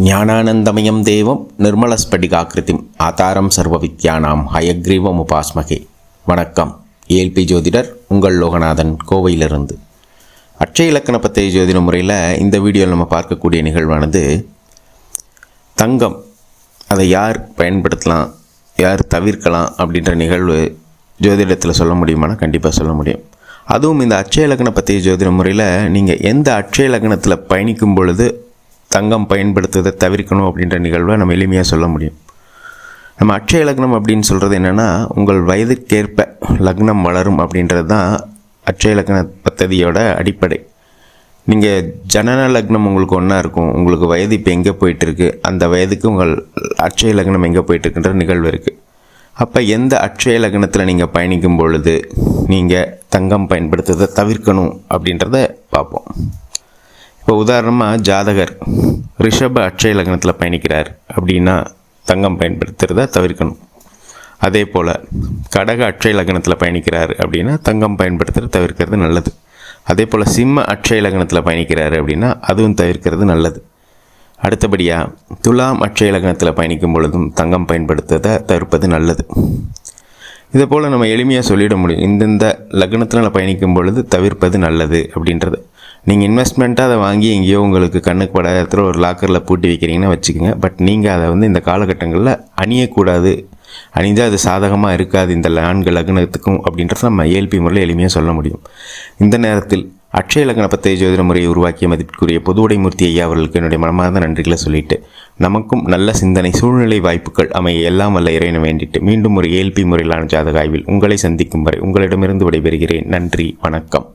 ஞானானந்தமயம் தேவம் நிர்மலஸ்படிகாக்கிருதிம் ஆதாரம் சர்வவித்யானாம் ஹயக்ரீவம் உபாஸ்மகே. வணக்கம். ஏல்பி ஜோதிடர் உங்கள் லோகநாதன், கோவையிலிருந்து. அட்சய இலக்கண பத்திய ஜோதிட முறையில் இந்த வீடியோவில் நம்ம பார்க்கக்கூடிய நிகழ்வானது தங்கம், அதை யார் பயன்படுத்தலாம், யார் தவிர்க்கலாம் அப்படின்ற நிகழ்வு ஜோதிடத்தில் சொல்ல முடியுமானா கண்டிப்பாக சொல்ல முடியும். அதுவும் இந்த அட்சய இலக்கண பத்திய ஜோதிட முறையில் நீங்கள் எந்த அட்சய இலக்கணத்தில் பயணிக்கும் பொழுது தங்கம் பயன்படுத்துவதை தவிர்க்கணும் அப்படின்ற நிகழ்வை நம்ம எளிமையாக சொல்ல முடியும். நம்ம அட்சய லக்னம் அப்படின்னு சொல்கிறது என்னென்னா, உங்கள் வயதுக்கேற்ப லக்னம் வளரும் அப்படின்றது தான் அட்சய லக்ன பദ്ധதியோட அடிப்படை. நீங்கள் ஜனன லக்னம் உங்களுக்கு ஒன்றா இருக்கும், உங்களுக்கு வயது இப்போ எங்கே போயிட்டுருக்கு, அந்த வயதுக்கு உங்கள் அட்சய லக்னம் எங்கே போயிட்டுருக்குன்ற நிகழ்வு இருக்குது. அப்போ எந்த அட்சய லக்னத்தில் நீங்கள் பயணிக்கும் பொழுது நீங்கள் தங்கம் பயன்படுத்துவதை தவிர்க்கணும் அப்படின்றத பார்ப்போம். இப்போ உதாரணமாக ஜாதகர் ரிஷப அட்சய லக்னத்தில் பயணிக்கிறார் அப்படின்னா தங்கம் பயன்படுத்துகிறத தவிர்க்கணும். அதே போல் கடக அட்சய லக்னத்தில் பயணிக்கிறார் அப்படின்னா தங்கம் பயன்படுத்துகிறத தவிர்க்கிறது நல்லது. அதே போல் சிம்ம அட்சய லக்னத்தில் பயணிக்கிறார் அப்படின்னா அதுவும் தவிர்க்கிறது நல்லது. அடுத்தபடியாக துலாம் அட்சய லக்னத்தில் பயணிக்கும் பொழுதும் தங்கம் பயன்படுத்துவதை தவிர்ப்பது நல்லது. இதை போல் நம்ம எளிமையாக சொல்லிட முடியும். இந்தந்த லக்னத்தில் பயணிக்கும் பொழுது தவிர்ப்பது நல்லது அப்படின்றது. நீங்கள் இன்வெஸ்ட்மெண்ட்டாக அதை வாங்கி எங்கேயோ உங்களுக்கு கண்ணுக்கு பட இடத்துல ஒரு லாக்கரில் பூட்டி வைக்கிறீங்கன்னா வச்சுக்கோங்க. பட் நீங்கள் அதை இந்த காலகட்டங்களில் அணியக்கூடாது, அணிந்தால் அது சாதகமாக இருக்காது இந்த 4 லக்னத்துக்கும் அப்படின்றத நம்ம ஏல்பி முறையில் எளிமையாக சொல்ல முடியும். இந்த நேரத்தில் அட்சய லக்ன பத்திய ஜோதிட முறையை உருவாக்கிய மதிப்பிற்குரிய பொதுவுடைமூர்த்தி ஐயா அவர்களுக்கு என்னுடைய மனமார்ந்த நன்றிகளை சொல்லிட்டு, நமக்கும் நல்ல சிந்தனை சூழ்நிலை வாய்ப்புகள் அமைய எல்லாம் வல்ல இறைவனை வேண்டிட்டு மீண்டும் ஒரு ஏல்பி முறையிலான ஜாதக ஆய்வில் உங்களை சந்திக்கும் வரை உங்களிடமிருந்து விடைபெறுகிறேன். நன்றி, வணக்கம்.